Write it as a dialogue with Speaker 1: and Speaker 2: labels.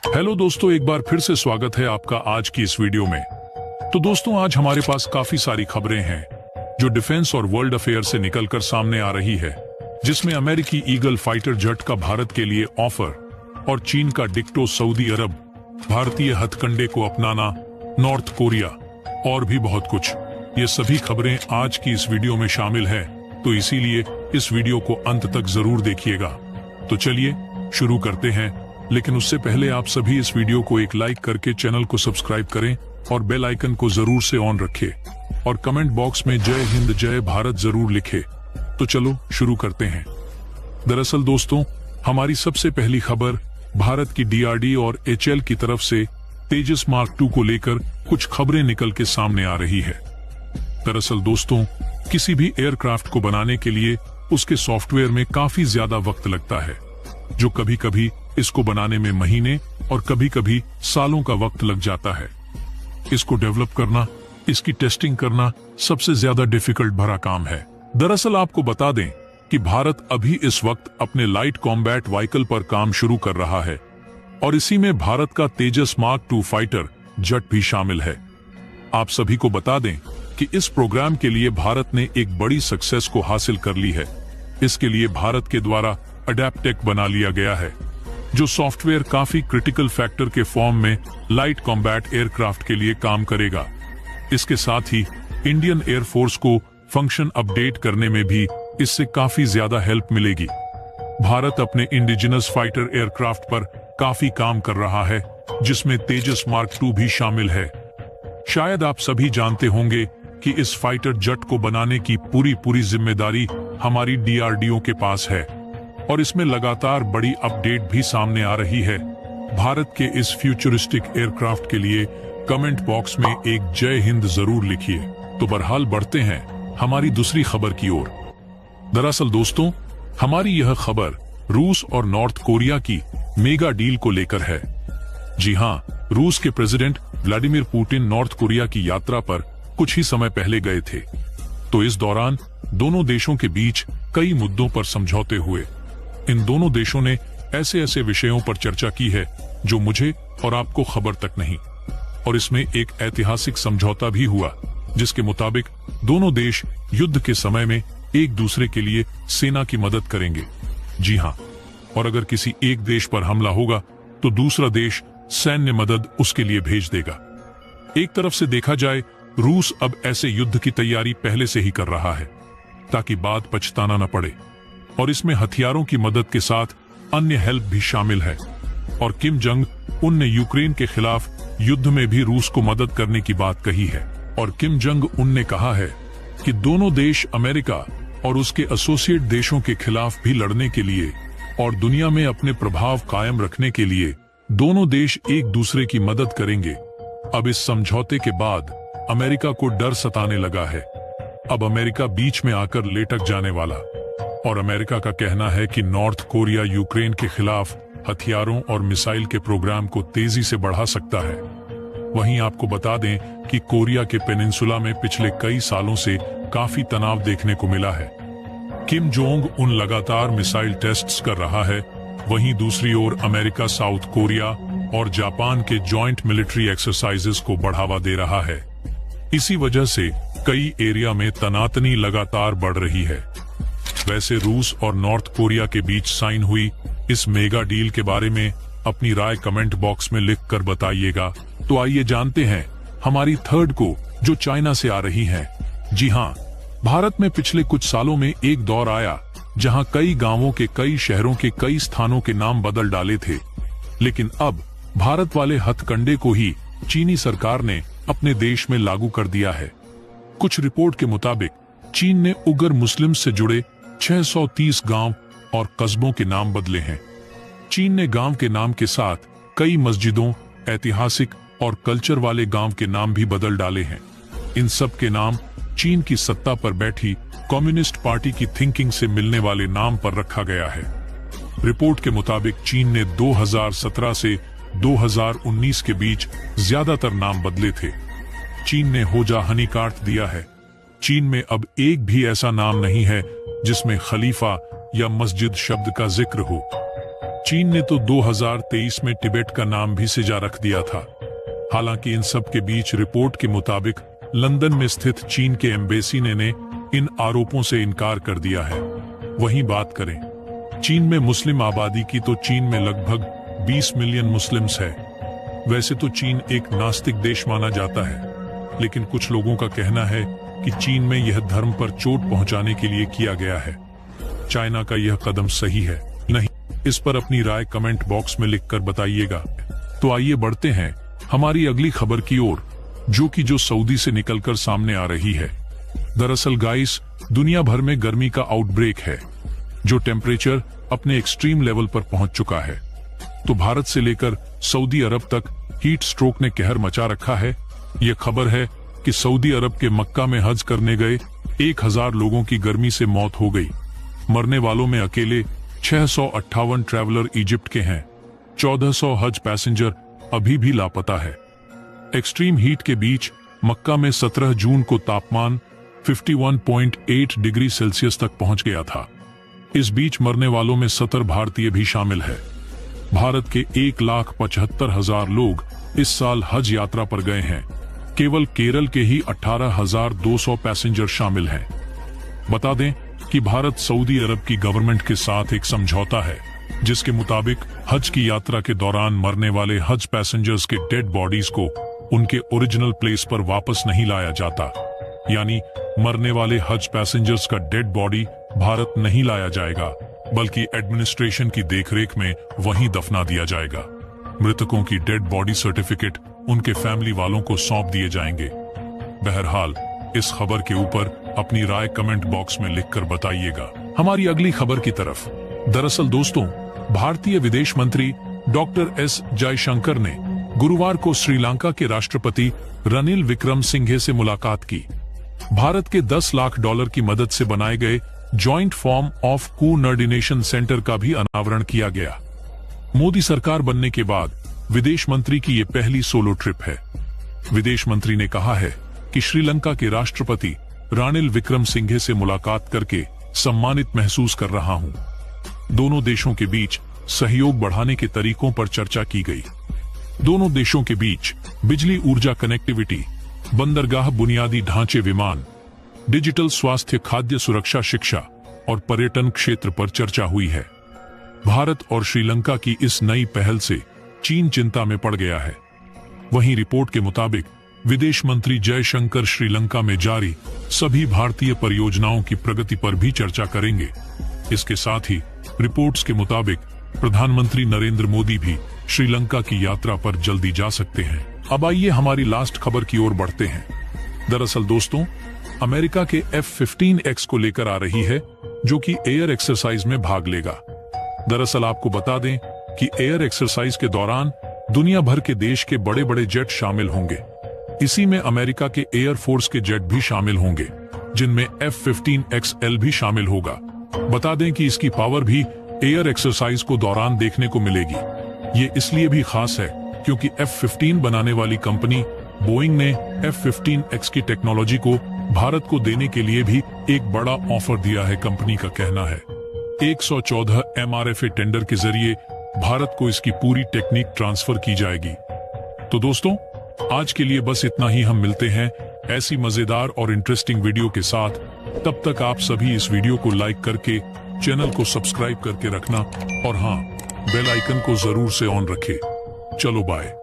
Speaker 1: Hello दोस्तों, एक बार फिर से स्वागत है आपका आज की इस वीडियो में। तो दोस्तों, आज हमारे पास काफी सारी खबरें हैं जो डिफेंस और वर्ल्ड अफेयर से निकलकर सामने आ रही है, जिसमें अमेरिकी ईगल फाइटर जेट का भारत के लिए ऑफर और चीन का डिक्टो सऊदी अरब, भारतीय हथकंडे को अपनाना, नॉर्थ कोरिया और भी बहुत कुछ। ये सभी खबरें आज की इस वीडियो में शामिल है, तो इसीलिए इस वीडियो को अंत तक जरूर देखिएगा। तो चलिए शुरू करते हैं, लेकिन उससे पहले आप सभी इस वीडियो को एक लाइक करके चैनल को सब्सक्राइब करें और बेल आइकन को जरूर से ऑन रखें और कमेंट बॉक्स में जय हिंद जय भारत जरूर लिखें। तो चलो शुरू करते हैं। दरअसल दोस्तों, हमारी सबसे पहली खबर भारत की डीआरडी और एचएएल की तरफ से तेजस मार्क 2 को लेकर कुछ खबरें निकल के सामने आ रही है। दरअसल दोस्तों, किसी भी एयरक्राफ्ट को बनाने के लिए उसके सॉफ्टवेयर में काफी ज्यादा वक्त लगता है, जो कभी कभी इसको बनाने में महीने और कभी कभी सालों का वक्त लग जाता है। इसको डेवलप करना, इसकी टेस्टिंग करना सबसे ज्यादा डिफिकल्ट भरा काम है। दरअसल आपको बता दें कि भारत अभी इस वक्त अपने लाइट कॉम्बैट व्हीकल पर काम शुरू कर रहा है और इसी में भारत का तेजस मार्क 2 फाइटर जेट भी शामिल है। आप सभी को बता दें कि इस प्रोग्राम के लिए भारत ने एक बड़ी सक्सेस को हासिल कर ली है। इसके लिए भारत के द्वारा अडैप्टेक बना लिया गया है, जो सॉफ्टवेयर काफी क्रिटिकल फैक्टर के फॉर्म में लाइट कॉम्बैट एयरक्राफ्ट के लिए काम करेगा। इसके साथ ही इंडियन एयरफोर्स को फंक्शन अपडेट करने में भी इससे काफी ज्यादा हेल्प मिलेगी। भारत अपने इंडिजिनस फाइटर एयरक्राफ्ट पर काफी काम कर रहा है, जिसमें तेजस मार्क 2 भी शामिल है। शायद आप सभी जानते होंगे कि इस फाइटर जेट को बनाने की पूरी जिम्मेदारी हमारी डीआरडीओ के पास है और इसमें लगातार बड़ी अपडेट भी सामने आ रही है। भारत के इस फ्यूचरिस्टिक एयरक्राफ्ट के लिए कमेंट बॉक्स में एक जय हिंद जरूर लिखिए। तो बहरहाल बढ़ते हैं हमारी दूसरी खबर की ओर। दरअसल दोस्तों, हमारी यह खबर रूस और नॉर्थ कोरिया की मेगा डील को लेकर है। जी हां, रूस के president Vladimir Putin north Korea की यात्रा पर कुछ ही समय पहले गए थे। तो इस दौरान दोनों देशों के बीच कई मुद्दों पर समझौते हुए। इन दोनों देशों ने ऐसे विषयों पर चर्चा की है जो मुझे और आपको खबर तक नहीं, और इसमें एक ऐतिहासिक समझौता भी हुआ, जिसके मुताबिक दोनों देश युद्ध के समय में एक दूसरे के लिए सेना की मदद करेंगे। जी हां, और अगर किसी एक देश पर हमला होगा तो दूसरा देश सैन्य मदद उसके लिए भेज देगा। एक तरफ से देखा जाए, रूस अब ऐसे युद्ध की तैयारी पहले से ही कर रहा है ताकि बाद पछताना न पड़े, और इसमें हथियारों की मदद के साथ अन्य हेल्प भी शामिल है। और किम जोंग उन ने यूक्रेन के खिलाफ युद्ध में भी रूस को मदद करने की बात कही है। और किम जोंग उन ने कहा है कि दोनों देश अमेरिका और उसके एसोसिएट देशों के खिलाफ भी लड़ने के लिए और दुनिया में अपने प्रभाव कायम रखने के लिए दोनों देश एक दूसरे की मदद करेंगे। अब इस समझौते के बाद अमेरिका को डर सताने लगा है। अब अमेरिका बीच में आकर लेटक जाने वाला, और अमेरिका का कहना है कि नॉर्थ कोरिया यूक्रेन के खिलाफ हथियारों और मिसाइल के प्रोग्राम को तेजी से बढ़ा सकता है। वहीं आपको बता दें कि कोरिया के पेनिनसुला में पिछले कई सालों से काफी तनाव देखने को मिला है। किम जोंग उन लगातार मिसाइल टेस्ट्स कर रहा है, वहीं दूसरी ओर अमेरिका साउथ कोरिया और जापान के जॉइंट मिलिट्री एक्सरसाइजेस को बढ़ावा दे रहा है। इसी वजह से कई एरिया में तनातनी लगातार बढ़ रही है। वैसे रूस और नॉर्थ कोरिया के बीच साइन हुई इस मेगा डील के बारे में अपनी राय कमेंट बॉक्स में लिखकर बताइएगा। तो आइए जानते हैं हमारी थर्ड को, जो चाइना से आ रही है। जी हां, भारत में पिछले कुछ सालों में एक दौर आया जहां कई गांवों के, कई शहरों के, कई स्थानों के नाम बदल डाले थे, लेकिन अब भारत वाले हथकंडे को ही चीनी सरकार ने अपने देश में लागू कर दिया है। कुछ रिपोर्ट के मुताबिक चीन ने उगर मुस्लिम से जुड़े 630 गांव और कस्बों के नाम बदले हैं। चीन ने गांव के नाम के साथ कई मस्जिदों, ऐतिहासिक और कल्चर वाले गांव के नाम भी बदल डाले हैं। इन सब के नाम चीन की सत्ता पर बैठी कम्युनिस्ट पार्टी की थिंकिंग से मिलने वाले नाम पर रखा गया है। रिपोर्ट के मुताबिक चीन ने 2017 से 2019 के बीच ज्यादातर नाम बदले थे। चीन ने होजा हनी काट दिया है। चीन में अब एक भी ऐसा नाम नहीं है जिसमें खलीफा या मस्जिद शब्द का जिक्र हो। चीन ने तो 2023 में तिब्बत का नाम भी सिजा रख दिया था। हालांकि इन सब के बीच रिपोर्ट के मुताबिक लंदन में स्थित चीन के एम्बेसी ने इन आरोपों से इनकार कर दिया है। वहीं बात करें चीन में मुस्लिम आबादी की, तो चीन में लगभग 20 मिलियन मुस्लिम्स है। वैसे तो चीन एक नास्तिक देश माना जाता है, लेकिन कुछ लोगों का कहना है कि चीन में यह धर्म पर चोट पहुंचाने के लिए किया गया है। चाइना का यह कदम सही है नहीं, इस पर अपनी राय कमेंट बॉक्स में लिखकर बताइएगा। तो आइए बढ़ते हैं हमारी अगली खबर की ओर, जो सऊदी से निकलकर सामने आ रही है। दरअसल गाइस, दुनिया भर में गर्मी का आउटब्रेक है, जो टेम्परेचर अपने एक्सट्रीम लेवल पर पहुंच चुका है। तो भारत से लेकर सऊदी अरब तक हीट स्ट्रोक ने कहर मचा रखा है। यह खबर है कि सऊदी अरब के मक्का में हज करने गए 1000 लोगों की गर्मी से मौत हो गई। मरने वालों में अकेले 658 ट्रैवलर इजिप्ट के हैं। 1400 हज पैसेंजर अभी भी लापता है। एक्सट्रीम हीट के बीच मक्का में 17 जून को तापमान 51.8 डिग्री सेल्सियस तक पहुंच गया था। इस बीच मरने वालों में 70 भारतीय भी शामिल है। भारत के 1,75,000 लोग इस साल हज यात्रा पर गए हैं। केवल केरल के ही 18,200 पैसेंजर शामिल हैं। बता दें कि भारत सऊदी अरब की गवर्नमेंट के साथ एक समझौता है, जिसके मुताबिक हज की यात्रा के दौरान मरने वाले हज पैसेंजर्स के डेड बॉडीज को उनके ओरिजिनल प्लेस पर वापस नहीं लाया जाता। यानी मरने वाले हज पैसेंजर्स का डेड बॉडी भारत नहीं लाया जाएगा, बल्कि एडमिनिस्ट्रेशन की देखरेख में वहीं दफना दिया जाएगा। मृतकों की डेड बॉडी सर्टिफिकेट उनके फैमिली वालों को सौंप दिए जाएंगे। बहरहाल, इस खबर के ऊपर अपनी राय कमेंट बॉक्स में लिखकर बताइएगा। हमारी अगली खबर की तरफ। दरअसल दोस्तों, भारतीय विदेश मंत्री डॉक्टर एस जयशंकर ने गुरुवार को श्रीलंका के राष्ट्रपति रनिल विक्रमसिंघे से मुलाकात की। भारत के $10 लाख की मदद से बनाए गए joint form of coordination centre का भी अनावरण किया गया। मोदी सरकार बनने के बाद विदेश मंत्री की ये पहली सोलो ट्रिप है। विदेश मंत्री ने कहा है कि श्रीलंका के राष्ट्रपति रानिल विक्रमसिंघे से मुलाकात करके सम्मानित महसूस कर रहा हूं। दोनों देशों के बीच सहयोग बढ़ाने के तरीकों पर चर्चा की गई। दोनों देशों के बीच बिजली ऊर्जा कनेक्टिविटी, बंदरगाह बुनियादी ढांचे, विमान, डिजिटल स्वास्थ्य, खाद्य सुरक्षा, शिक्षा और पर्यटन क्षेत्र पर चर्चा हुई है। भारत और श्रीलंका की इस नई पहल से चीन चिंता में पड़ गया है। वहीं रिपोर्ट के मुताबिक विदेश मंत्री जयशंकर श्रीलंका में जारी सभी भारतीय परियोजनाओं की प्रगति पर भी चर्चा करेंगे। इसके साथ ही रिपोर्ट्स के मुताबिक प्रधानमंत्री नरेंद्र मोदी भी श्रीलंका की यात्रा पर जल्दी जा सकते हैं। अब आइए हमारी लास्ट खबर की ओर बढ़ते हैं। दरअसल दोस्तों, अमेरिका के F-15X को लेकर आ रही है, जो कि एयर एक्सरसाइज में भाग लेगा। दरअसल आपको बता दें कि एयर एक्सरसाइज के दौरान दुनिया भर के देश के बड़े बड़े जेट शामिल होंगे। इसी में अमेरिका के एयर फोर्स के जेट भी शामिल होंगे, जिनमें F-15XL भी शामिल होगा। बता दें कि इसकी पावर भी एयर एक्सरसाइज को दौरान देखने को मिलेगी। ये इसलिए भी खास है क्योंकि F-15 बनाने वाली कंपनी बोइंग ने F-15X की टेक्नोलॉजी को भारत को देने के लिए भी एक बड़ा ऑफर दिया है। कंपनी का कहना है 114 MRFA टेंडर के जरिए भारत को इसकी पूरी टेक्निक ट्रांसफर की जाएगी। तो दोस्तों, आज के लिए बस इतना ही। हम मिलते हैं ऐसी मजेदार और इंटरेस्टिंग वीडियो के साथ। तब तक आप सभी इस वीडियो को लाइक करके चैनल को सब्सक्राइब करके रखना, और हाँ, बेल आइकन को जरूर से ऑन रखें। चलो बाय।